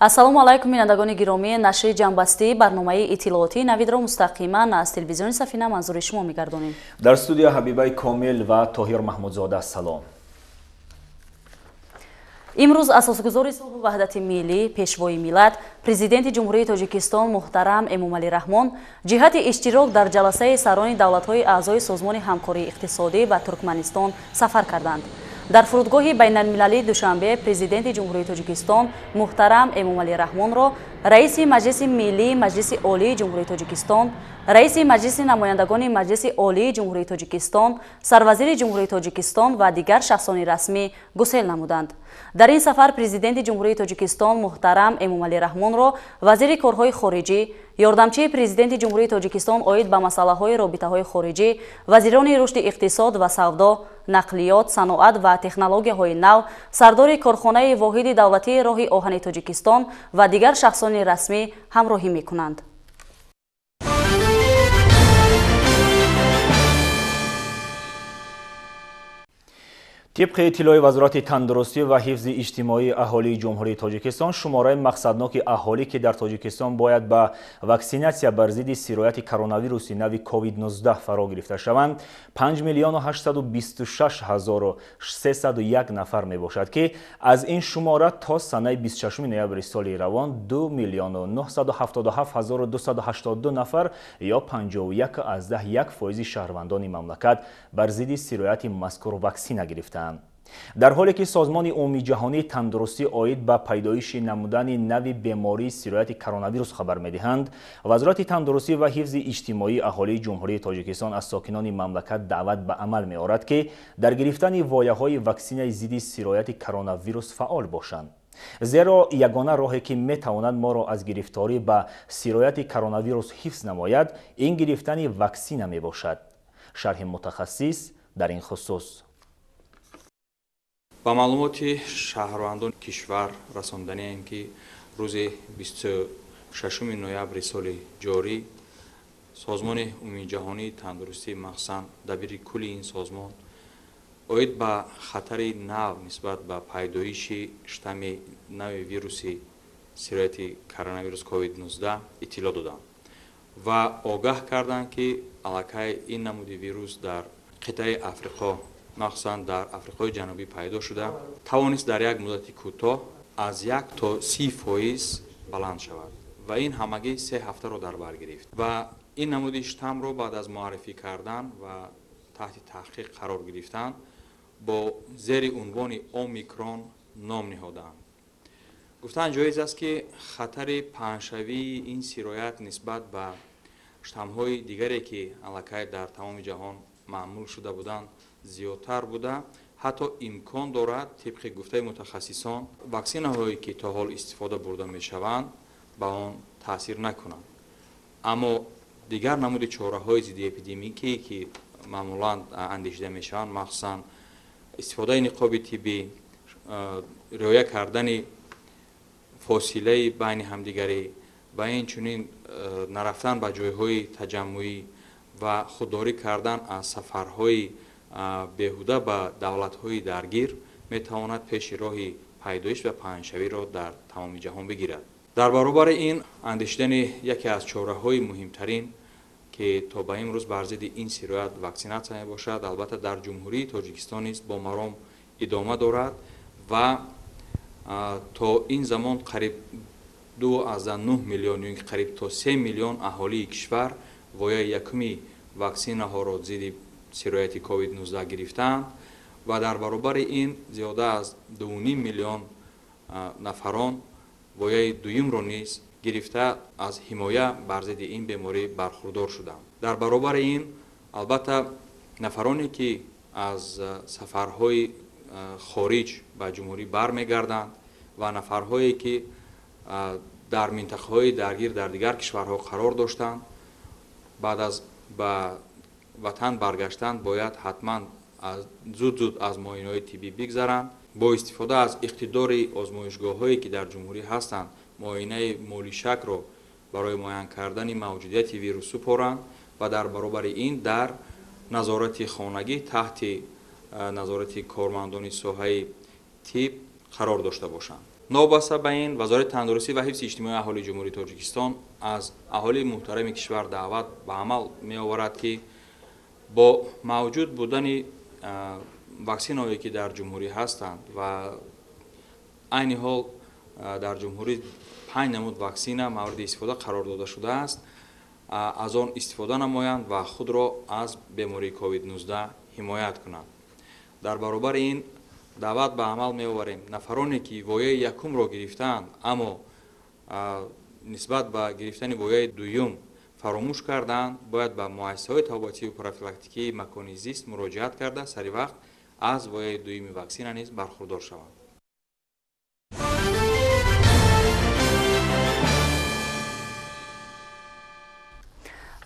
ассалому алайкум бинандагони гиромӣ, нашри ҷамъбастии барномаи иттилоотии навидро мустақиман аз телевизиони Сафина манзури шумо мегардонем. дар студия Ҳабибаи Комил ва Тоҳир Маҳмудзода салом. имрӯз асосгузори сулҳу ваҳдати миллӣ, пешвои миллат, президенти ҷумҳурии Тоҷикистон муҳтарам Эмомалӣ Раҳмон ҷиҳати иштирок дар ҷаласаи сарони давлатҳои аъзои Созмони ҳамкории иқтисодӣ ба Туркманистон сафар карданд. дар фурудгоҳи байналмилалии Душанбе президенти ҷумҳурии Тоҷикистон муҳтарам Эмомалӣ Раҳмонро раиси Маҷлиси Миллии Маҷлиси Олии ҷумҳурии Тоҷикистон, раиси Маҷлиси намояндагони Маҷлиси Олии ҷумҳурии Тоҷикистон, сарвазири ҷумҳурии Тоҷикистон ва дигар шахсони расмӣ гусел намуданд. дар ин сафар президенти ҷумҳурии Тоҷикистон муҳтарам Эмомалӣ Раҳмонро вазири корҳои хориҷӣ, ёрдамчии президенти ҷумҳурии Тоҷикистон оид ба масъалаҳои робитаҳои хориҷӣ, вазирони рушди иқтисод ва савдо, нақлиёт, саноат ва технологияҳои нав, сардори корхонаи воҳиди давлатии роҳи оҳани Тоҷикистон ва дигар шахсони расмӣ ҳамроҳӣ мекунанд. طبق اطلاع وزارت تندرستی و حفظ اجتماعی اهالی جمهوری تاجیکستان، شماره مقصدناک اهالی که در تاجیکستان باید با واکسیناسیا بر ضد سرایت کرونا ویروس نو کووید 19 فرا گرفته شوند 5,826,301 نفر می باشد که از این شماره تا سنه 26 نوامبر سال روان 2,977,282 نفر یا 51.1% شهروندان مملکت بر ضد سرایت مذکور واکسینه گرفتند. در حالی که سازمان عمومی جهانی تندرستی عاید به پیدایش نمودن نوع بیماری سرایت کرونا ویروس خبر می‌دهند، وزارت تندرستی و حفظ اجتماعی اهالی جمهوری تاجیکستان از ساکنان مملکت دعوت به عمل می‌آورد که در گرفتن وایه‌های واکسینه ضد سرایت کرونا ویروس فعال باشند. زیرا یگانه راهی که می‌تواند ما را از گرفتاری به سرایت کرونا ویروس حفظ نماید، این گرفتن واکسینه میباشد. شرح متخصص در این خصوص. با معلومات شهروندان کشور رساندنیم که روز 26 نوامبر سال جاری سازمان عمومی جهانی تندرستی مخصوصاً دبیر کل این سازمان اوید با خطر نو نسبت به پیدایش شتم نو ویروس سرایت کرونا ویروس کووید 19 اطلاع دادند و آگاه کردند که علاقه این نمود ویروس در قطعه افریقا مخصوصاً در افریقای جنوبی پیدا شده توانست در یک مدت کوتاه از 1 تا 30% بلند شود و این همگی 3 هفته را در بر گرفت و این نمود شتم را بعد از معرفی کردن و تحت تحقیق قرار گرفتن با زیر عنوان اومیکرون نام نهادند. گفتن جایز است که خطر پنه‌شوی این سرایت نسبت به شتم‌های دیگری که علاقه در تمام جهان معمول شده بودند زیادتر بوده، حتی امکان دارد طبق گفته متخصصان واکسین‌هایی که تا حال استفاده برده می‌شوند به آن تاثیر نکنند. اما دیگر نمود چاره‌های ضد اپیدمیکی که معمولاً اندیشیده می‌شوند، مخصوصاً استفاده نقاب طبی، رعایت کردن فاصله بین همدیگری و اینچنین نرفتن به جایهای تجمعی و خودداری کردن از سفرهای بیهوده به دولت‌های درگیر میتواند پیش راه پیدایش و پنه‌شوی را در تمام جهان بگیرد. در برابر این اندیشیدن یکی از چاره‌های مهمترین که تا به امروز بر ضد این سرایت واکسیناسیا باشد، البته در جمهوری تاجیکستان است با مرام ادامه دارد و تا این زمان قریب 2.9 میلیون یعنی قریب تا 3 میلیون اهالی کشور وایه یکمی واکسینه ها را ضد سرایت کووید 19 گرفتند و در برابر این زیاده از 2.5 میلیون نفران وایه دویم را نیز گرفته از حمایه بر ضد این بیماری برخوردار شدند. در برابر این البته نفرانی که از سفرهای خارج به جمهوری برمیگردند و نفرهایی که در منطقه‌های درگیر در دیگر کشورها قرار داشتند بعد از به وطن برگشتن باید حتما زود از معاینه‌های طبی بگذرند. با استفاده از اقتدار آزمایشگاه‌هایی که در جمهوری هستند معاینه مولیشک را برای معاین کردن موجودیت ویروس سپارند و در برابر این در نظارت خانگی تحت نظارت کارمندان ساحه طب قرار داشته باشند. نوبسته به این وزارت تندرستی و حفظ اجتماعی اهالی جمهوری تاجیکستان از اهالی محترم کشور دعوت به عمل می آورد که با موجود بودن واکسین هایی که در جمهوری هستند و عین حال در جمهوری 5 نمود واکسین مورد استفاده قرار داده شده است، از آن استفاده نمایند و خود را از بیماری کووید 19 حمایت کنند. در برابر این دعوت به عمل می آوریم نفرانی که وایه یکم را گرفتند اما نسبت به گرفتن وایه دوم فراموش کردند، باید به مؤسسه‌های تابعاتی و پروفیلاکتیکی مکانی زیست مراجعت کرده سری وقت از وایه دوم واکسین نیز برخوردار شوند.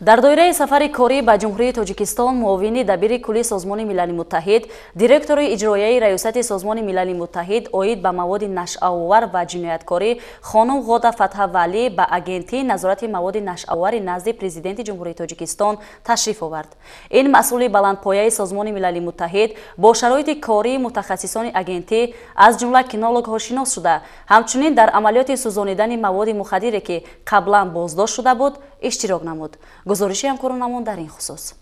дар доираи сафари корӣ ба ҷумҳурии тоҷикистон муовини дабири кулли созмони милали муттаҳид, директори иҷроияи раёсати созмони милали муттаҳид оид ба маводи нашъаовар ва ҷинояткорӣ хонум Ғода Фатҳавалӣ ба агентии назорати маводи нашъаовари назди президенти ҷумҳурии тоҷикистон ташриф овард. Ин масъули баландпояи созмони милали муттаҳид бо шароити кории мутахассисони агентӣ аз ҷумла кинологҳо шинос шуда, ҳамчунин дар амалиёти сӯзонидани маводи мухаддире ки қаблан боздошт шуда буд, иштирок намуд. گزارشی همکارانمون در این خصوص.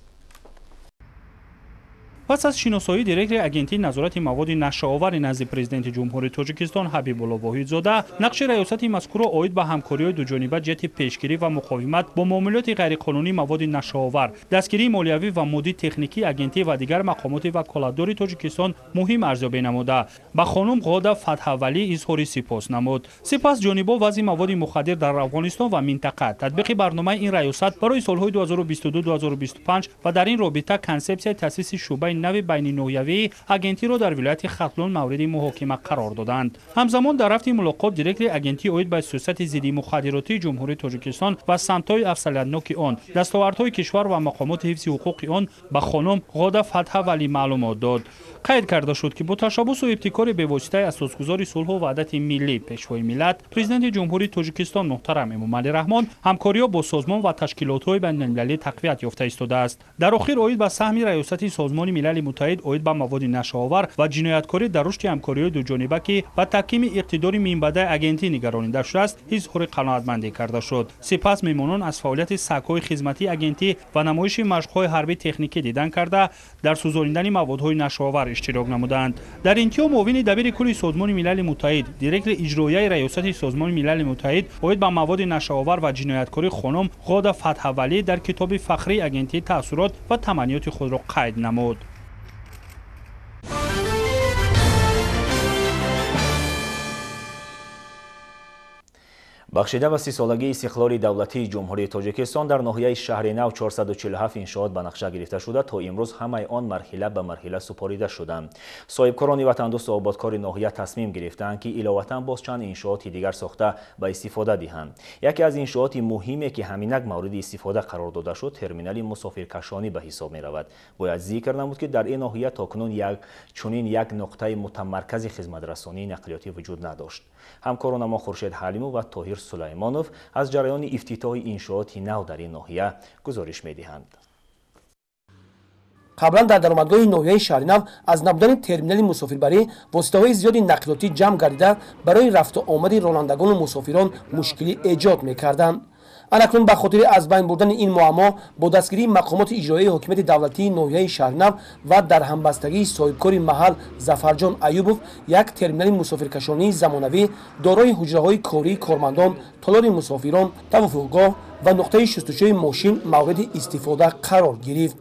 پس از شناسایی دیرکتور اگنتی نظارت مواد نشه‌آور نزد پرزیدنت جمهوری تاجیکستان حبیب‌الله واحدزاده، نقش ریاست مذکور آید به همکاری دوجانبه جهت پیشگیری و مقاومت با معاملات غیرقانونی مواد نشه‌آور، دستگیری مالیوی و مادی تکنیکی اگنتی و دیگر مقامات وکالتدار تاجیکستان مهم ارزیابی نموده. با خانم غاده فتحولی اظهار سپاس نمود. سپس جانبا وضع مواد مخدر در افغانستان و منطقه تطبیق برنامه این ریاست برای سالهای 2022-2025 و در این رابطه کنسپسیای تأسیس شعبه نوی بین نویوی اگنتی را در ولایت ختلون مورد محاکمه قرار دادند. همزمان در رفت ملاقات دیرکتور اگنتی اوید به سیاست ضد مخدراتی جمهوری تاجیکستان و سمت‌های افسلیتناک آن، دستاوردهای کشور و مقامات حفظ حقوق آن به خانم غاده فتحولی معلومات داد. قید کرده شد که با تشبث و ابتکار به‌واسطه اساسگذار صلح و وحدت ملی پیشوای ملت، پرزیدنت جمهوری تاجیکستان محترم امامعلی رحمان همکاری با سازمان و تشکیلات‌های بین‌المللی تقویت یافته ایستاده است. در آخر اوید به سهم ریاست سازمان ملل متحد اوید به مواد نشه‌آور و جنایتکاری در رشد همکاری دوجانبه که به تحکیم اقتدار منبع اگنتی نگرانیده شده است، اظهار قناعتمندی کرده شد. سپس میمانان از فعالیت سگ‌های خدمتی اگنتی و نمایش مشق‌های حربی تکنیکی دیدن کرده در سوزاندن موادهای نشه‌آور اشتراک نمودند. در انتها معاون دبیر کل سازمان ملل متحد، دیرکتور اجرایی ریاست سازمان ملل متحد اوید به مواد نشه‌آور و جنایتکاری خانم غاده فتحولی در کتاب فخری اگنتی تأثیرات و تمنیات خود را قید نمود. бахшида ва 30-солагии истиқлоли давлатии ҷумҳурии тоҷикистон дар ноҳияи шаҳри нав 447 иншоот ба нақша гирифта шуда, то имрӯз ҳамаи он марҳила ба марҳила супорида шуданд. соҳибкорони ватандӯсту ободкори ноҳия тасмим гирифтанд ки иловатан боз чанд иншооти дигар сохта ба истифода диҳанд. яке аз иншооти муҳиме ки ҳаминак мавриди истифода қарор дода шуд, терминали мусофиркашонӣ ба ҳисоб меравад. бояд зикр намуд ки дар ин ноҳия токунун чунин як нуқтаи мутамаркази хизматрасонии нақлиётӣ вуҷуд надошт. ҳамкоронамон хуршед ҳалимов ва тоҳир сулаймонов аз ҷараёни ифтитоҳи иншооти нав дар ин ноҳия гузориш медиҳанд. қаблан дар даромадгоҳи ноҳияи шаҳри нав аз набудани терминали мусофирбарӣ воситаҳои зиёди нақлиётӣ ҷамъ гардида барои рафту омади ронандагону мусофирон мушкилӣ эҷод мекарданд. анакнун ба хотири аз байн бурдани ин муаммо бо дастгирии мақомоти иҷроии ҳокимияти давлатии ноҳияи шаҳринав ва дар ҳамбастагии соҳибкори маҳал Зафарҷон Аюбов як терминали мусофиркашонии замонавӣ дорои ҳуҷраҳои кории кормандон, толори мусофирон, тавофуқгоҳ ва нуқтаи шустушӯи мошин мавриди истифода қарор гирифт.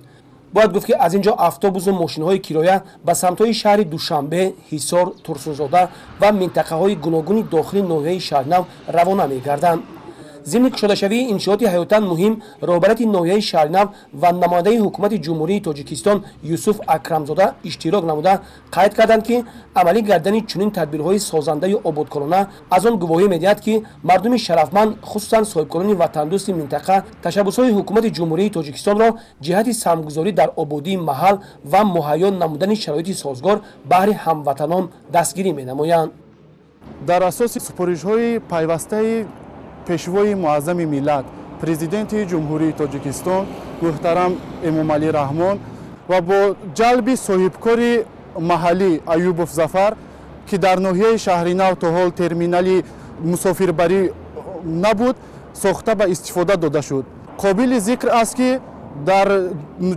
бояд гуфт ки аз ин ҷо автобусу мошинҳои кироя ба самтҳои шаҳри Душанбе, Ҳисор, Турсунзода ва минтақаҳои гуногуни дохили ноҳияи шаҳринав равона мегарданд. ضمن کشاده‌شوی انشاءات حیاتاً مهم رهبرت ناحیه شهرنو و نماینده حکومت جمهوری تاجیکستان یوسف اکرمزاده اشتراک نموده قید کردند که عملی کردن چنین تدبیرهای سازنده آبادکارانه از آن گواهی می‌دهد که مردم شرفمند خصوصاً صاحبکاران وطندوست منطقه تشبس‌های حکومت جمهوری تاجیکستان را جهت سرمایه‌گذاری در آبادی محل و مهیا نمودن شرایط سازگار بهر هموطنان دستگیری می‌نمایند. در اساس سپارش‌های پیوسته پیشوای معظم ملت پرزیدنت جمهوری تاجیکستان محترم امامعلی رحمان و با جلب صاحبکار محلی ایوبوف ظفر که در ناحیه شهر نو تا حال ترمینال مسافربری نبود ساخته به استفاده داده شد. قابل ذکر است که در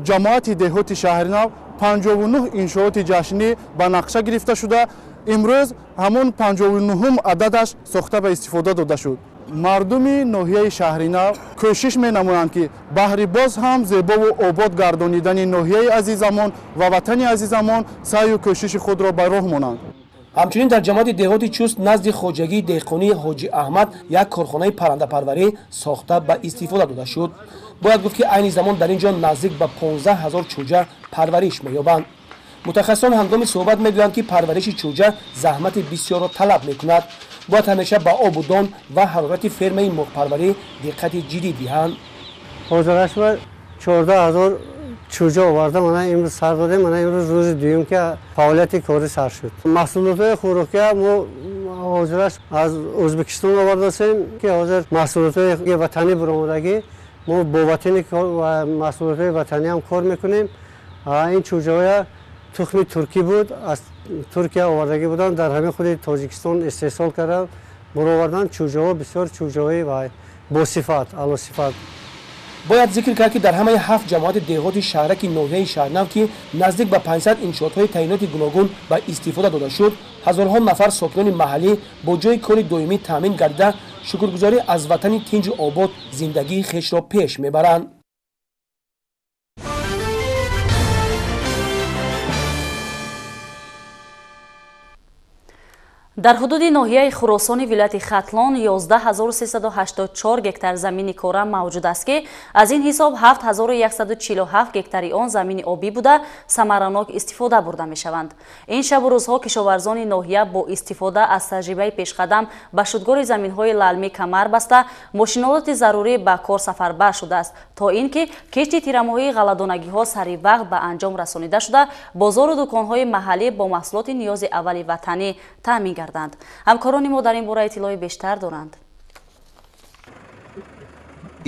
جماعت دهات شهر نو 59 انشاءات جشنی به نقشه گرفته شده. امروز همون 59 عددش ساخته به استفاده داده شد. مردم ناحیه شهر نو کوشش می‌نمایند که بهر باز هم زیبا و آباد گردانیدن ناحیه عزیزمان و وطن عزیزمان سعی و کوشش خود را به راه مانند. همچنین در جماعت دهات چوست نزد خوجگی دهقانی حاجی احمد یک کارخانه پرنده پروری ساخته به استفاده داده شد. باید گفت که عین زمان در اینجا نزدیک به 15000 چوجه پرورش می‌یابند. متخصصان هنگام صحبت می‌گویند که پرورش چوجه زحمت بسیار را طلب می‌کند. باید همیشه به آب و دان و حرارت فرم این مرغ پروری دقت جدی دهند. حاضرش و 14000 چوجه آورده من امروز سر داده. من امروز روز دوم که فعالیت کاری سر شد. محصولات خوراکی ما حاضرش از ازبکستان آورده هستیم که حاضر محصولات وطنی برآمدگی ما با وطنی و محصولات وطنی هم کار میکنیم. این چوجه تخم ترکی بود، از ترکیه آوردگی بودن، در همین خود تاجیکستان استحصال کردن. برآوردن چوجه بسیار چوجه و با صفت، اعلی صفت. باید ذکر کرد که در همه 7 جماعت دهات شهرک ناحیه شهرنو که نزدیک به 500 انشاءات تعینات گوناگون به استفاده داده شد، هزارها نفر ساکنان محلی با جای کار دائمی تامین گردیده شکرگزاری از وطن تنج و آباد زندگی خویش را پیش میبرند. در حدود ناحیه خراسان ولایت ختلان 11384 گکتار زمین کره موجود است که از این حساب 7147 گکتاری آن زمین آبی بوده ثمرناک استفاده برده می شوند. این شب و روزها کشاورزان ناحیه با استفاده از تجربه پیشقدم به شدگار زمین های للمی کمر بسته ماشینالات ضروری به کار سفربر شده است تا اینکه کشت تیرماهی غله‌دانگی ها سریع وقت به انجام رسانیده شده بازار و دکان های محلی با محصولات نیاز اولی وطنی تامین گردند. همکاران ما در این باره اطلاع بیشتر دارند.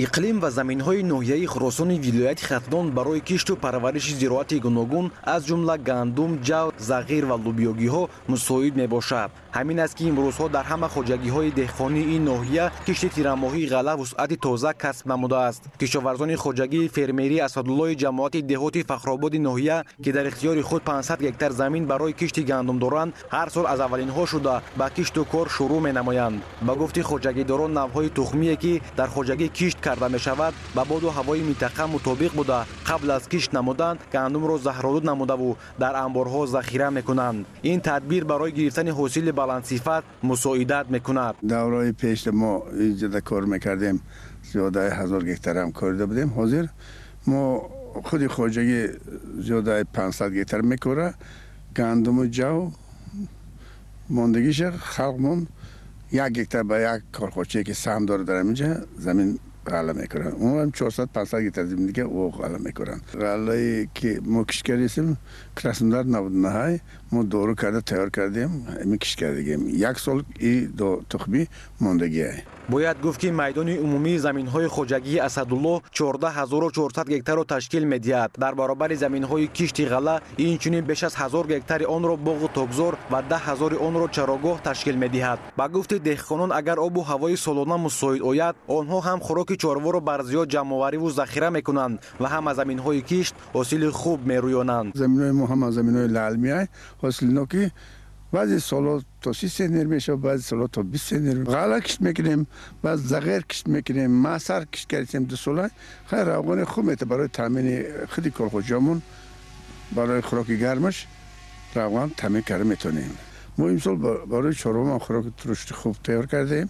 اقلیم و زمین‌های ناحیه خراسان ولایت ختلان برای کشت و پرورش زراعت گوناگون از جمله گندم، جو، زغیر و لوبیاگی‌ها مساعد میباشد. همین است که امروزها در همه خوجگی‌های دهقانی این ناحیه کشت تیرماهی غله وسعت تازه کسب نموده است. کشاورزان خوجگی فرمری اسدالله جماعت دهات فخرآباد ناحیه که در اختیار خود 500 گکتار زمین برای کشت گندم دارند، هر سال از اولین‌ها شده به کشت و کار شروع می‌نمایند. با گفت خوجگیداران نوع‌های تخمی که در خوجگی کشت کرده می شود با باد و هوای منطقه مطابق بوده قبل از کشت نمودن گندم را زهرآلود نموده و در انبارها ذخیره میکنند. این تدبیر برای گرفتن حاصل بلند صفت مساعدت میکند. دورای پیش ما اینجا کار میکردیم زیاده 1000 گکتار هم کارده بودیم. حاضر ما خود خوجگی زیاده 500 گکتار میکره گندم و جو ماندگیش خلقمون 1 گکتار به یک کارخانه که سهم داره در اینجا زمین غله میکنن. اون هم 400-500 گکتار زمین دیگه او غله میکنن. غله که ما کشت کردیم کرسندار نبود نهای ما دورو کرده تیار کردیم همین کشت کردیم. 1 سال این دو تخمی ماندگیه. باید گفت که میدان عمومی زمین‌های خوجگی اسدالله 14400 گکتار را تشکیل می‌دهد. در برابر زمین‌های کشت غله اینچنین بیش از 1000 گکتار آن را باغ تاکزار و 10000 آن را چراگاه تشکیل می‌دهد. با گفت دهقانان اگر آب و هوای سالانه مساعد آید آنها هم خوراک چاروا را بر زیاد جمع‌آوری و ذخیره می‌کنند و هم از زمین‌های کشت حاصل خوب می‌رویانند. زمین‌های ما هم از زمین‌های للمی حاصل نوکی بعضی سالا تا 30 سنیر میشه بعضی سالا تا 20 سنیر. غله کشت میکنیم بعد زغیر کشت میکنیم مسر کشت کردیم 2 ساله خیر روغن خوب میته برای تامین خودی کارخانجامون برای خوراک گرمش روغن تامین کرده میتونیم. ما امسال برای چاروا خوراک ترشت خوب تیار کردیم.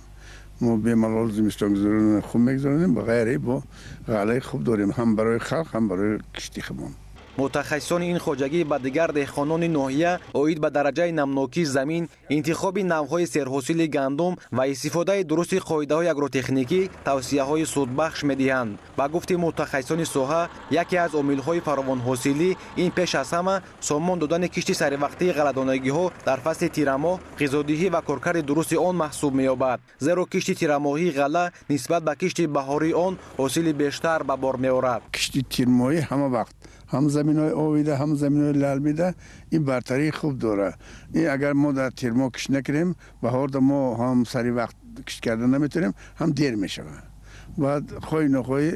ما به ملال زمستان گذارون خوب میگذاریم با غیره با غله خوب داریم هم برای خلق هم برای کشتی خودمون. متخصصان این خوجگی با دیگر دهقانان ناحیه اوید به درجه نمناکی زمین، انتخاب نوع‌های سرحاصل گندم و استفاده درست قاعده‌های آگروتکنیکی توصیه‌های سودبخش می‌دهند. با گفته متخصصان ساحه یکی از عامل‌های فراوان حاصلی این پیش از همه سامان دادن کشت سریع غله‌دانگی‌ها در فصل تیرماه غذادهی و کارکرد درست آن محسوب می‌یابد. زیرا کشت تیرماهی غله نسبت به کشت بهاری آن حاصل بیشتر به بار می‌آورد. کشت تیرماهی همه وقت هم زمین‌های آویده هم زمین‌های لال میده. این برتری خوب داره. این اگر ما در تیرما کش نکنیم بهار ما هم سری وقت کش کردن نمیتونیم هم دیر میشه. بعد خوی نخوی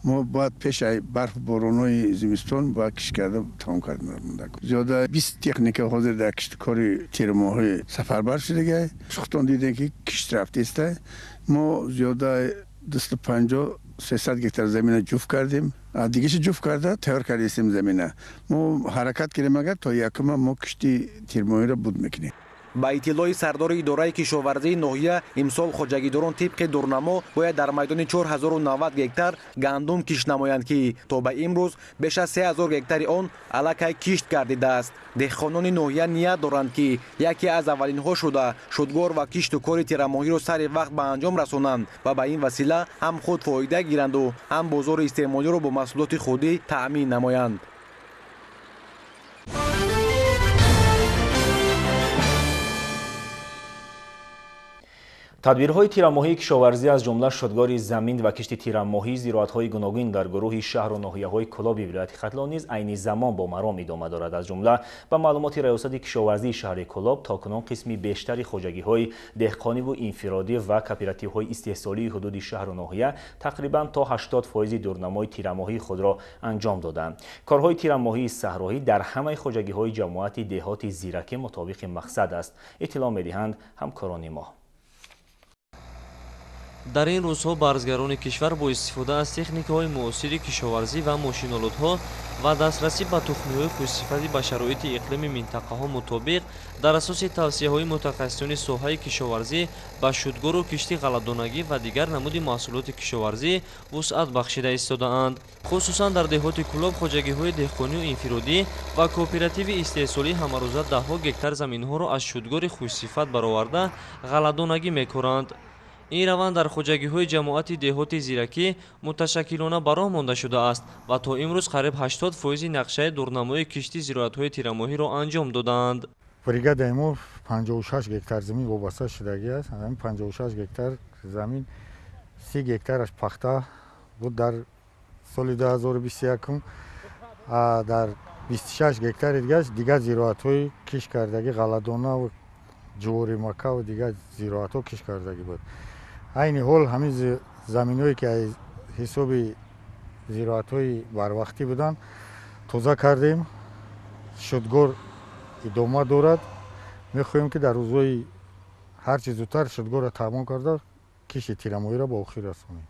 ما باید پیش برف باران‌های زمستان با کش کرده تمام کردن. زیاده 20 تکنیک حاضر در کشتکاری تیرماهای سفربر شده. سختان دیدن که کشت رفته است. ما زیاده 250-300 گکتر زمین جفت کردیم. دیگهش جفت کرده تیار کردیم زمینه. ما حرکت کردیم اگر تا یکم ما کشتی تیرماهی را بود میکنیم. با اطلاع سردار اداره کشاورزی ناحیه امسال خوجگیداران طبق دورنما باید در میدان 4090 گکتر گندم کشت نمایند که تا به امروز بیش از 3000 گکتر آن الکی کشت گردیده است. دهقانان ناحیه نیت دارند که یکی از اولین ها شده شدگار و کشت و کار تیرماهی را سر وقت به انجام رسانند و به این وسیله هم خود فایده گیرند و هم بازار استعمالی را با محصولات خودی تأمین نمایند. تدبیرهای تیرماهی کشاورزی از جمله شدگاری زمین و کشت تیرماهی زراعت‌های گوناگون در گروه شهر و ناحیه‌های کلاب ولایت ختلان نیز عین زمان با مرام ادامه دارد. از جمله به معلومات ریاست کشاورزی شهر کلاب تاکنون قسمی بیشتری خوجگی‌های دهقانی و انفرادی و کооپراتیوهای استحصالی حدود شهر و ناحیه تقریبا تا 80% دورنمای تیرماهی خود را انجام دادند. کارهای تیرماهی صحرایی در همه خوجگی‌های جماعت دهات زیرکی مطابق مقصد است. اطلاع می‌دهند همکاران ما. در این روزها برزگران کشور با استفاده از تکنیک‌های معاصر کشاورزی و ماشین‌آلات‌ها و دسترسی به تخم‌های خوش‌صفتی به شرایط اقلیم منطقه‌ها مطابق در اساس توصیه‌های متخصصان ساحه کشاورزی به شدگار و کشتی غله‌دانگی و دیگر نمود محصولات کشاورزی وسعت بخشیده ایستاده‌اند. خصوصا در دهات کلاب خوجگی‌های دهقانی و انفرادی و کوپراتیو استحصالی همروزه ده‌ها گکتر زمین‌ها را از شدگار خوش‌صفت برآورده غله‌دانگی می‌کنند. این روند در خوجگی‌های جماعت دهات زیرکی متشکلانه براه مانده شده است و تا امروز قریب 80% نقشه دورنمای کشتی زراعت‌های تیرماهی را انجام دادند. برگاد ما 56 گکتر زمین وابسته شدگی است. همین 56 گکتر زمین 30 گکترش پخته بود در سال 2021. در 26 گکتر دیگر زراعت‌های کش کردگی غله‌دانه و جواری مکا و دیگر زراعت‌ها کش کردگی بود. این حال همین زمین‌هایی که حساب زراعت‌های بروقتی بودن تازه کردیم. شدگار ادامه دارد. می‌خواهیم که در روزهای هر چیز زودتر شدگار را تمام کرده کشت تیرماهی را به آخر رسانیم.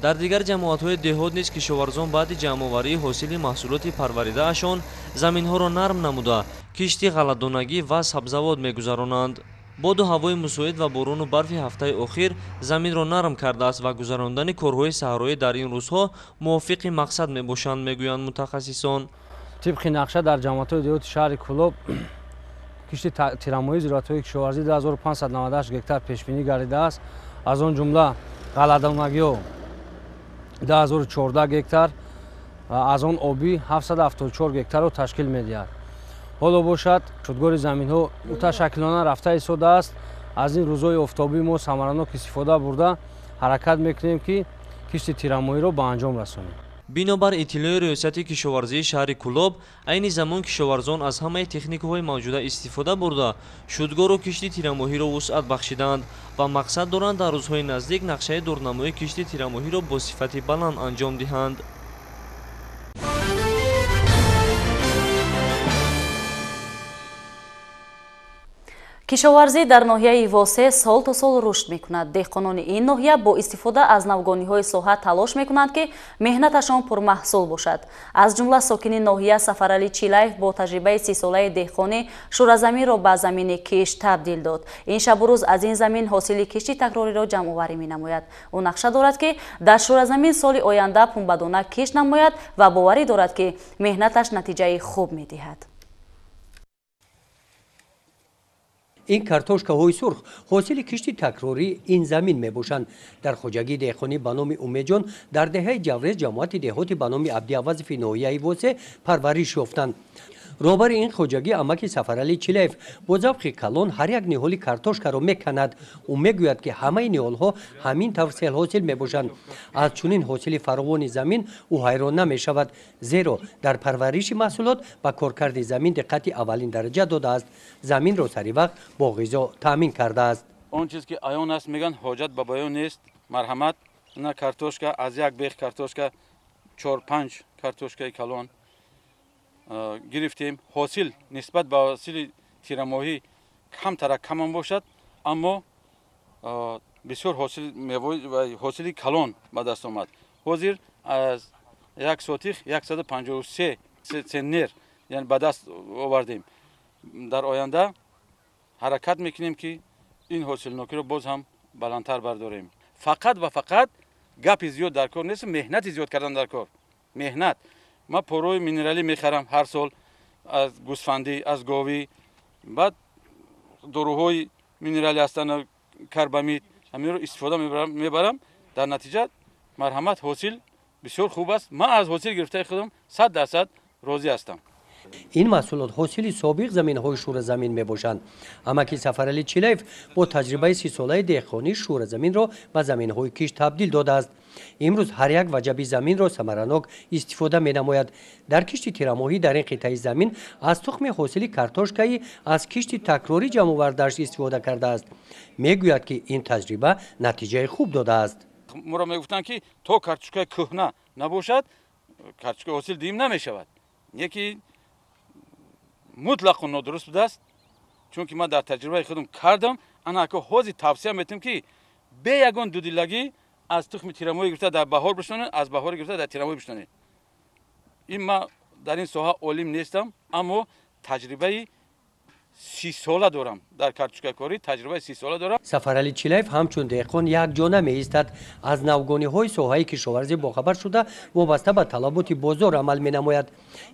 در دیگر جماعت‌های دهات نیز کشاورزان بعد جمع‌آوری حاصل محصولات پروریده‌اشان زمین‌ها را نرم نموده کشتی غله‌دانگی و سبزوات می‌گذرانند. باد و هوای مساعد و باران و برف هفته اخیر زمین را نرم کرده است و گذراندن کارهای صحرایی در این روزها موافق مقصد میباشند میگویند متخصصان. طبق نقشه در جماعت‌های دهات شهر کلاب کشت تیرماهی زراعت‌های کشاورزی 2598 گکتر پیش‌بینی گردیده است. از آن جمله غله‌دانگی 10014 گکتر و از آن آبی 774 گکتر را تشکیل می‌دهد. حالا باشد شدگار زمین‌ها متشکلانه رفته ایستاده است. از این روزهای آفتابی ما ثمرناک استفاده برده حرکت میکنیم که کشت تیرماهی را به انجام رسانیم. بنابر اطلاع ریاست کشاورزی شهر کلاب عین زمان کشاورزان از همه تکنیک‌های موجوده استفاده برده شدگار و کشت تیرماهی را وسعت بخشیدند و مقصد دارند در روزهای نزدیک نقشه دورنمای کشت تیرماهی را با صفت بلند انجام دهند. кишоварзӣ дар ноҳияи восеъ сол то сол рушд мекунад. деҳқонони ин ноҳия бо истифода аз навгониҳои соҳа талош мекунанд ки меҳнаташон пурмаҳсул бошад. аз ҷумла сокини ноҳия Сафаралӣ Чилаев бо таҷрибаи 30 солаи деҳқонӣ шӯразаминро ба замини кишт табдил дод. ин шабу рӯз аз ин замин ҳосили кишти такрориро ҷамъоварӣ менамояд. ӯ нақша дорад ки дар шӯразамин соли оянда пунбадона кишт намояд ва боварӣ дорад ки меҳнаташ натиҷаи хуб медиҳад. این کارتوشک‌های سرخ حاصل کشتی تکراری این زمین میباشند. در خوجگی دهقانی به نام امیدجان در دهه جوریز جماعت دهات به نام عبدی عوض فی ناحیه واسه پرورش یافتند. роҳбари ин хоҷагӣ амаки Сафаралӣ Чилаев бо завқи калон ҳар як ниҳоли картошкаро меканад. ӯ мегӯяд ки ҳамаи ниҳолҳо ҳамин тавр селҳосил мебошанд. аз чунин ҳосили фаровони замин ӯ ҳайрон намешавад, зеро дар парвариши маҳсулот ба коркарди замин диққати аввалин дараҷа додааст. заминро саривақт бо ғизо таъмин кардааст. он чиз ки аён аст мегӯянд ҳоҷат ба баён нест. марҳамат, ина картошка аз як беғ картошка 4-5 картошкаи калон гирифтем. ҳосил нисбат ба ҳосили тирамоҳӣ камтара камон бошад, аммо бисёр ҳосили калон ба даст омад. ҳозир аз як сотих 153 центнер ба даст овардем. дар оянда ҳаракат мекунем ки ин ҳосилнокиро боз ҳам баландтар бардорем. фақат ва фақат гапи зиёд дар кор нест, меҳнати зиёд кардан дар кор. меҳнат. ман порои минералӣ мехарам ҳар сол аз гӯсфандӣ, аз говӣ, баъд доруҳои минералӣ ҳастанд, карбамид, ҳаминро истифода мебарам. дар натиҷа марҳамат ҳосил бисёр хуб аст. ман аз ҳосил гирифтаи худам 100% розӣ ҳастам. ин маҳсулот ҳосили собиқ заминҳои шӯразамин мебошанд. амаки Сафаралӣ Чилаев бо таҷрибаи 30-солаи деҳқонӣ шӯразаминро ба заминҳои киш табдил додааст. имрӯз ҳар як ваҷаби заминро самаранок истифода менамояд. дар кишти тирамоҳӣ дар ин қитъаи замин аз тухми ҳосили картошкаи аз кишти такрорӣ ҷамъовардааш истифода кардааст. мегӯяд ки ин таҷриба натиҷаи хуб додааст. моро мегуфтанд ки то картошкаи кӯҳна набошад, картошкаи ҳосил дим намешавад. яке мутлақо нодуруст будааст, чунки ман дар таҷрибаи худам кардам. анако ҳозир тавсия метавонам ки бе ягон дудилагӣ аз тухми тирамоҳӣ гирифта дар баҳор бишонед, аз баҳор гирифта дар тирамоҳӣ бишонед. ин ман дар ин соҳа олим нестам, аммо таҷрибаи 30 сола дорам. дар картошкакорӣ таҷрибаи 30 сола дорам. Сафаралӣ Чилаев ҳамчун деҳқон якҷона меистад. аз навгониҳои соҳаи кишоварзӣ бохабар шуда вобаста ба талаботи бозор амал менамояд.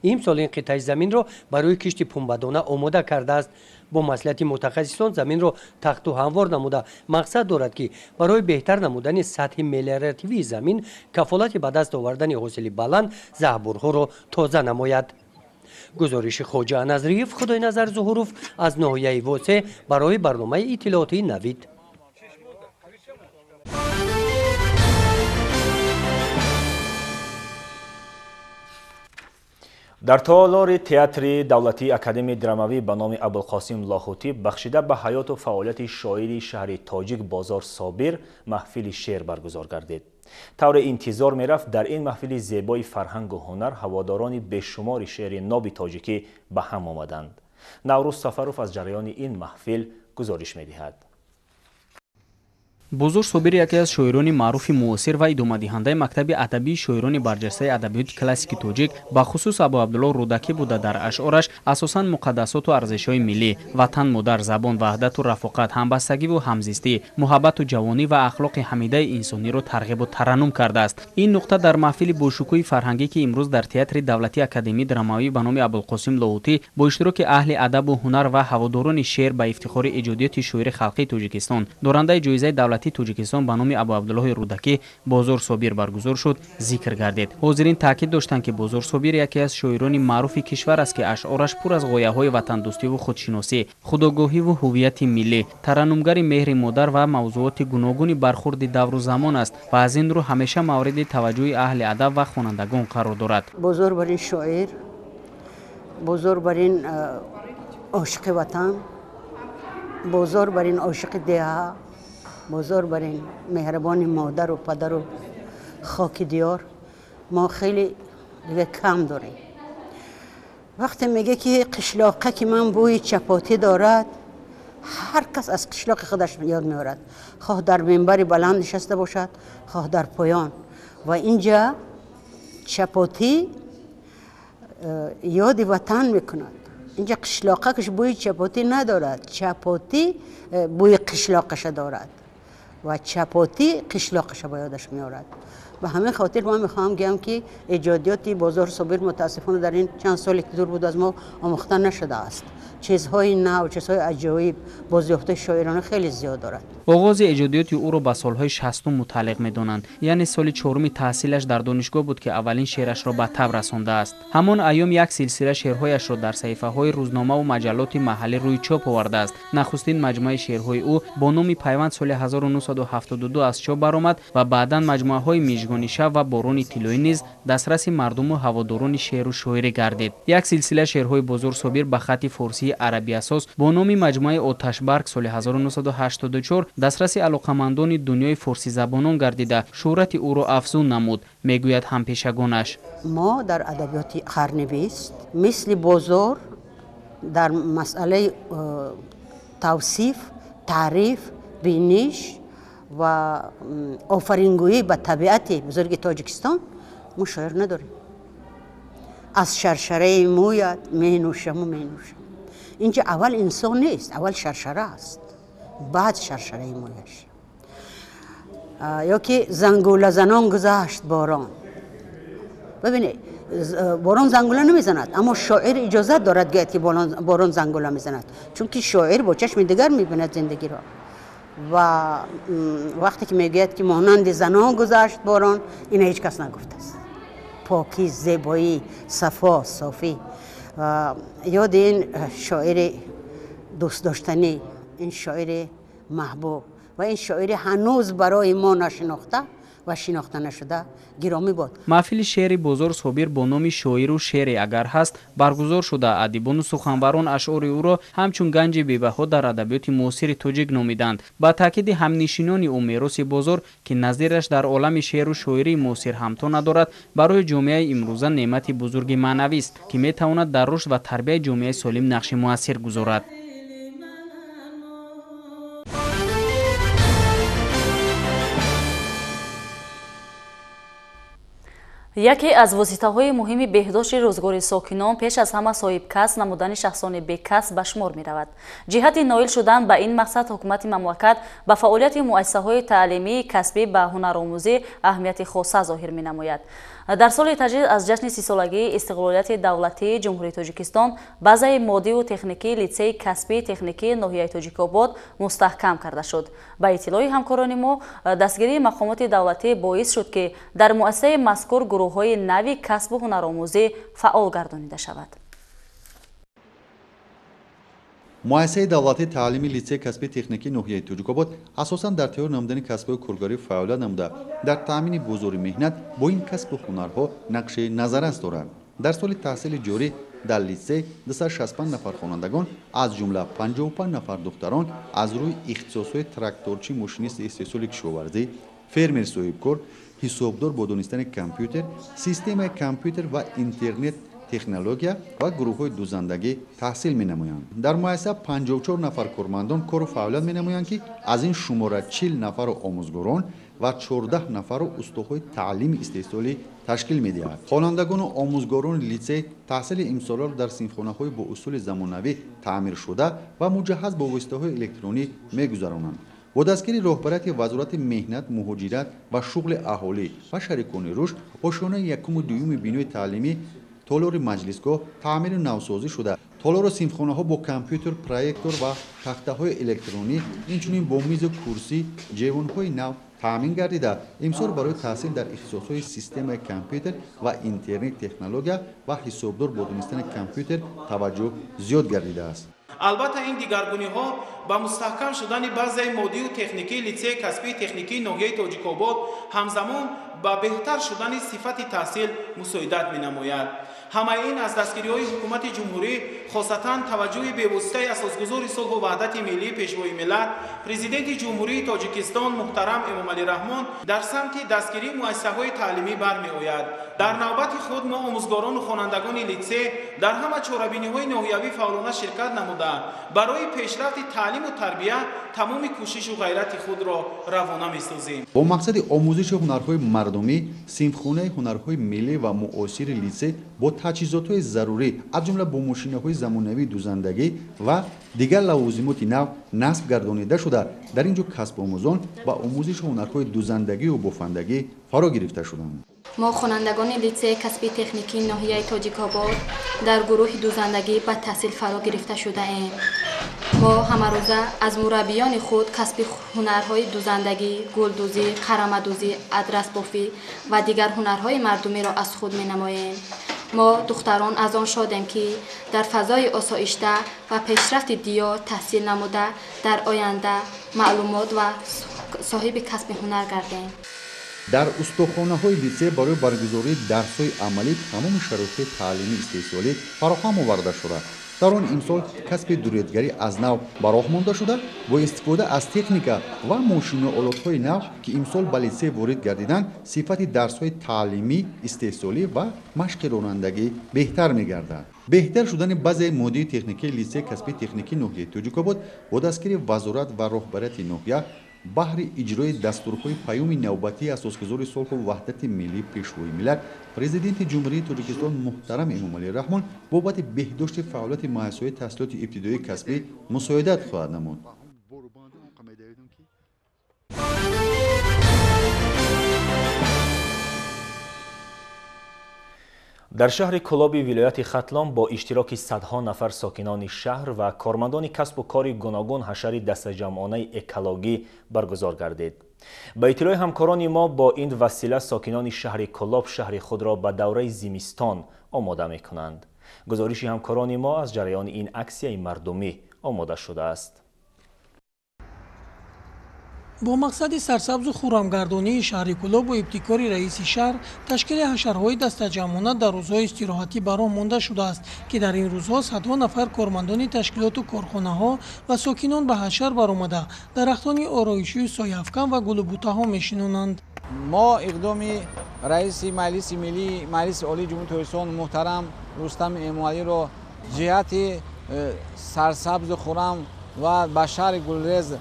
имсол ин қитъаи заминро барои кишти пунбадона омода кардааст. бо маслиҳати мутахассисон заминро тахту ҳамвор намуда мақсад дорад ки барои беҳтар намудани сатҳи мелиоративии замин кафолати ба даст овардани ҳосили баланд заҳбурҳоро тоза намояд. гузориши хоҷа Назриев, Худойназар Зуҳуров аз ноҳияи Восе барои барномаи иттилоотии Навид. дар толори театри давлатии академияи драмавӣ ба номи Абулқосим Лоҳутӣ бахшида ба ҳаёту фаъолияти шоири шаҳри тоҷик Бозор Собир маҳфили шеър баргузор гардид. тавре интизор мерафт дар ин маҳфили зебои фарҳангу ҳунар ҳаводорони бешумори шеъри ноби тоҷикӣ ба ҳам омаданд. Наврӯз Сафаров аз ҷараёни ин маҳфил гузориш медиҳад. бозор Собир яке аз шоирони маъруфи муосир ва идомадиҳандаи мактаби адабии шоирони барҷастаи адабиёти классики тоҷик ба хусус Абу Абдулло Рӯдакӣ буда дар ашъораш асосан муқаддасоту арзишҳои миллӣ, ватан, модар, забон, ваҳдату рафоқат, ҳамбастагиву ҳамзистӣ, муҳаббату ҷавонӣ ва ахлоқи ҳамидаи инсониро тарғибу тараннум кардааст. ин нуқта дар маҳфили бошукӯҳи фарҳангӣ ки имрӯз дар театри давлатии академияи драмавӣ ба номи Абулқосим Лоҳутӣ бо иштироки аҳли адабу ҳунар ва ҳаводорони шеър ба ифтихори эҷодиёти шоири халқии Тоҷикистон, дорандаи ҷоизаи давлати Тоҷикистон ба номи Абу Абдуллоҳи Рӯдакӣ Бозор Собир баргузор шуд, зикр гардид. ҳозирин таъкид доштанд ки Бозор Собир яке аз шоирони маъруфи кишвар аст ки ашъораш пур аз ғояҳои ватандӯстиву худшиносӣ, худогоҳиву ҳувияти миллӣ, тараннумгари меҳри модар ва мавзуоти гуногуни бархурди давру замон аст ва аз ин рӯ ҳамеша мавриди таваҷҷӯҳи аҳли адаб ва хонандагон қарор дорад. Бозор бар ин шоир, бозор бар ин ошиқи ватан, бозор бар ин ошиқи деҳа, бозор бар ин меҳрабони модару падару хоки диёр мо хеле дига кам дорем. вақте меге ки қишлоқа ки ман бӯи чапотӣ дорад, ҳар кас аз қишлоқи худаш ёд меорад, хоҳ дар минбари баланд нишаста бошад, хоҳ дар поён. ва инҷа чапотӣ ёди ватан мекунад. инҷа қишлоқакаш бӯи чапотӣ надорад, чапотӣ бӯи қишлоқаша дорад ва чапотӣ қишлоқаша ба ёдаш меорад. ба ҳамин хотир ман мехоҳам гӯям ки эҷодиёти Бозор Собир мутаассифона дар ин чанд соли ки дур буд аз мо омӯхта нашудааст. چیزهای نو، چیزهای عجایب بازیافته شاعرانه خیلی زیاد دارد. آغاز ایجادیات او را به سالهای 60 متعلق می‌دانند. یعنی سال 4 تحصیلش در دانشگاه بود که اولین شعرش را به تب رسانده است. همان ایام یک سلسله شعرهایش را در صحیفه‌های روزنامه و مجلات محلی روی چاپ آورده است. نخستین مجموعه شعرهای او با نام پیوند سال 1972 از چاپ برآمد و بعداً مجموعه‌های میژگانی شب و بارون طلایی نیز دسترس مردم و هواداران شعر و شاعری گردید. یک سلسله شعرهای بزرگ صابر به خط فارسی عربی اساس با نام مجموعه آتشبرق سال 1984 دسترس علاقمندان دنیای فارسی زبانان گردیده شهرت او را افزون نمود. میگوید همپیشگانش: ما در ادبیات قرن 20 مثل بزرگ در مسئله توصیف، تعریف، بینش و آفرینگویی به طبیعت بزرگ تاجیکستان ما شاعر نداریم. از شرشره مویت می نوشم و می نوشم. اینجا اول انسان نیست، اول شرشره است، بعد شرشره مویش. یا که زنگوله زنان گذشت باران. ببینید باران زنگوله نمیزند، اما شاعر اجازه دارد گوید که باران زنگوله میزند، چون که شاعر با چشم دیگر میبیند زندگی را. و وقتی که میگوید که مانند زنان گذشت باران، این هیچ کس نگفته است. پاکی، زیبایی، صفا، صافی. یاد این شاعر دوست داشتنی، این شاعر محبوب و این شاعر هنوز برای ما نشناخته و شناخته نشده گرامی بود. محفل شعر بزرگ صابر با نام شاعر و شعر اگر هست برگزار شده. ادیبان و سخنوران اشعار او را همچون گنج بی‌بها در ادبیات معاصر تاجیک نامیدند. با تاکید همنشینان او میراث بزرگ که نظیرش در عالم شعر و شاعری معاصر همتا ندارد، برای جامعه امروزه نعمت بزرگ معنوی است که میتواند در رشد و تربیت جامعه سالم نقش موثر گذارد. яке аз воситаҳои муҳими беҳдошти рӯзгори сокинон пеш аз ҳама соҳибкасб намудани шахсони бекасб ба шумор меравад. ҷиҳати ноил шудан ба ин мақсад ҳукумати мамлакат ба фаъолияти муассисаҳои таълимии касбӣ ба ҳунаромӯзӣ аҳамияти хоса зоҳир менамояд. дар соли таҷдид аз ҷашни сисолагии истиқлолияти давлатии ҷумҳурии тоҷикистон базаи моддиву техникии литсеи касбии техникии ноҳияи тоҷикобод мустаҳкам карда шуд. ба иттилои ҳамкорони мо, дастгирии мақомоти давлатӣ боис шуд ки дар муассисаи мазкур гурӯҳҳои нави касбу ҳунаромӯзӣ фаъол гардонида шавад. муассисаи давлатии таълими литсеи касби техникии ноҳияи тоҷикобод асосан дар тайёр намудани касбҳои коргарӣ фаъолият намуда дар таъмини бозори меҳнат бо ин касбу ҳунарҳо нақши назаррас дорад. дар соли таҳсили ҷорӣ дар литсей 265 нафар хонандагон аз ҷумла 55 нафар духтарон аз рӯи ихтисосҳои тракторчӣ, мошинисти истеҳсоли кишоварзӣ, фермер соҳибкор, ҳисобдор бо донистани компютер, системаи компютер ва интернет технология ва гурӯҳҳои дузандагӣ таҳсил менамоянд. дар муассиса 54 нафар кормандон кору фаъолият менамоянд ки аз ин шумора 40 нафару омӯзгорон ва 14 нафару устоҳои таълими истеҳсолӣ ташкил медиҳад. хонандагону омӯзгорони литсей таҳсили имсолиро дар синфхонаҳои бо усули замонавӣ таъмиршуда ва муҷаҳҳаз бо воситаҳои электронӣ мегузаронанд. бо дастгири роҳбарияти вазорати меҳнат, муҳоҷират ва шуғли аҳолӣ ва шарикони рушд ошонаи якуму дуюми бинои таълимӣ толори маҷлисгоҳ таъмиру навсозӣ шуда, толору синфхонаҳо бо компютер, проектор ва тахтаҳои электронӣ, инчунин бо мизу курсӣ, ҷевонҳои нав таъмин гардида, имсол барои таҳсил дар ихтисосҳои системаи компютер ва интернет технология ва ҳисобдор бо донистани компютер таваҷҷӯҳ зиёд гардидааст. албатта ин дигаргуниҳо ба мустаҳкам шудани базаи моддию техникии литсеи касбии техникии ноҳияи тоҷикобод ҳамзамон ба беҳтар шудани сифати таҳсил мусоидат менамояд. ҳамаи ин аз дастгириҳои ҳукумати ҷумҳурӣ, хосатан таваҷҷӯҳи бевоситаи асосгузори сулҳу ваҳдати миллии пешвои миллат, президенти ҷумҳурии тоҷикистон муҳтарам Эмомалӣ Раҳмон дар самти дастгирии муассисаҳои таълимӣ бармеояд. дар навбати худ мо омӯзгорону хонандагони литсей дар ҳама чорабиниҳои ноҳиявӣ фаъолона ширкат намуда барои пешрафти таълиму тарбия тамоми кӯшишу ғайрати худро равона месозем. бо мақсади омӯзиши ҳунарҳои мардумӣ, синфхонаи ҳунарҳои миллӣ ва муосири литсей бо таҷҳизотҳои зарурӣ, аз ҷумла бо мошинаҳои замонавии дузандагӣ ва дигар лавозимоти нав насб гардонида шуда, дар ин ҷо касбомӯзон ба омӯзиши ҳунарҳои дузандагию бофандагӣ фаро гирифта шуданд. ما خوانندگان لیسه کسبی تکنیکی ناحیه تاجیک‌آباد در گروه دوزندگی به تحصیل فرا گرفته شده ایم. ما همه روزه از مربیان خود کسب هنرهای دوزندگی، گلدوزی، قرمه‌دوزی، ادرس بافی و دیگر هنرهای مردمی را از خود می‌نماییم. ما دختران از آن شادیم که در فضای آسایشته و پیشرفت دیار تحصیل نموده در آینده معلومات و صاحب کسب هنر گردیم. در استخوان‌های لیسه برای برگزاری درس‌های عملی تمام شرایط تعلیمی استحصالی فراهم آورده شده. در آن امسال کسب دوریدگری از نو براه مانده شده با استفاده از تکنیکا و ماشین و آلات‌های نو که امسال به لیسه وارد گردیدند صفت درس‌های تعلیمی استحصالی و مشق رانندگی بهتر می‌گردد. بهتر شدن بعضی ماده تکنیکی لیسه کسب تکنیکی ناحیه توجیک‌آباد با دستگیری وزارت و رهبریت ناحیه بهر اجرای دستورهای پیام نوبتی اساسگذار صلح و وحدت ملی پیشروی ملت پرزیدنت جمهوری تاجیکستان محترم امامعلی رحمان بابت بهداشت فعالیت مؤسسه‌های تحصیلات ابتدایی کسبی مساعدت خواهد نمود. در شهر کلابی ولایت ختلان با اشتراک صدها نفر ساکنان شهر و کارمندان کسب و کار گوناگون حشر دسته‌جمعانه اکولوژی برگزار گردید. با اطلاع همکاران ما با این وسیله ساکنان شهر کلاب شهر خود را به دوره زمستان آماده می‌کنند. گزارش همکاران ما از جریان این اکسیه مردمی آماده شده است. با مقصد سرسبز و خرمگردانی شهر کلاب و ابتکار رئیس شهر تشکیل حشرهای دسته‌جمعانه در روزهای استراحتی براه مانده شده است که در این روزها صدها نفر کارمندان تشکیلات و کارخانه‌ها و ساکنان به حشر برآمده درختان آرایشی سایه‌افکن و گل و بوته‌ها می‌شینانند. ما اقدام رئیس مجلس ملی مجلس عالی جمهوری تاجیکستان محترم رستم امامعلی را جهت سرسبز و خرم و به شهر گلرز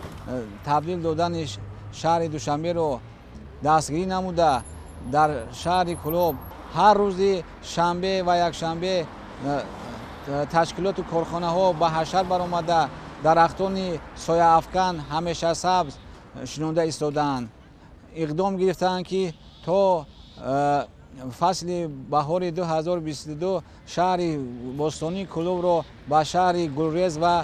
تبدیل دادن شهر دوشنبه رو دستگیری نموده در شهر کلاب هر روز شنبه و یک شنبه تشکیلات و کارخانه ها به حشر برآمده درختان سایه افکن همیشه سبز شنونده ایستادند. اقدام گرفتند که تا فصل بهار 2022 شهر باستانی کلوب را به شهر گلرز و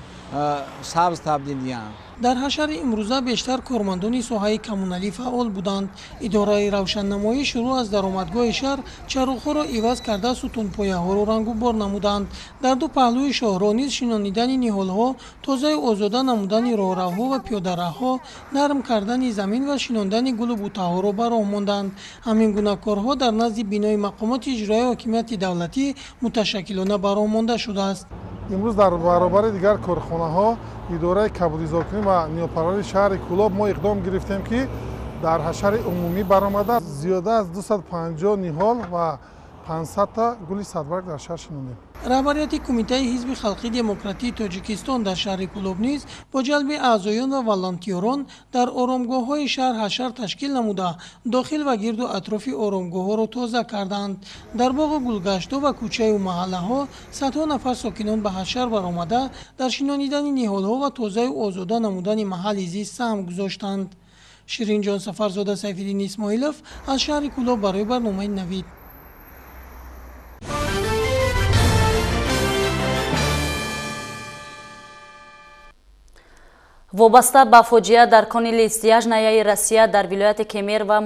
سبز تبدیل دهند. در حشر امروزه بیشتر کارمندان ساحه کمونالی فعال بودند. اداره روشننمایی شروع از درآمدگاه شهر چراغ‌ها را عوض کرده ستونپایه‌ها را رنگ و بار نمودند. در دو پهلوی شاهراه نیز شنانیدن نهال‌ها، تازه آزاده نمودن راهروها و پیاده‌روها، نرم کردن زمین و شناندن گل و بوته‌ها را براه ماندند. همین گونه کارها در نزد بینای مقامات اجرایی حاکمیت دولتی متشکلانه براه مانده شده است. امروز در برابر دیگر کارخانه‌ها اداره کبودی‌زاکنی و نیاپروری شهر کلاب ما اقدام گرفتیم که در حشر عمومی برآمده زیاده از 250 نهال و 500 تا گل صدبرگ در شهر شنیدیم. رهبریت کمیته حزب خلقی دموکراتی تاجیکستان در شهر کلاب نیز با جلب اعضایان و والنتیران در آرامگاه‌های شهر حشر تشکیل نموده داخل و گرد و اطراف آرامگاه‌ها را تازه کردند. در باغ گلگشت‌ها و کوچه و محله‌ها صدها نفر ساکنان به حشر برآمده در شنانیدن نهال‌ها و تازه و آزاده نمودن محل زیست سهم گذاشتند. شیرین جان سفرزاده سیف‌الدین اسماعیلوف از شهر کلاب برای برنامه نوید. وابسته به فاجعه در کانال استیاج نایه روسیه در ولایت کمر و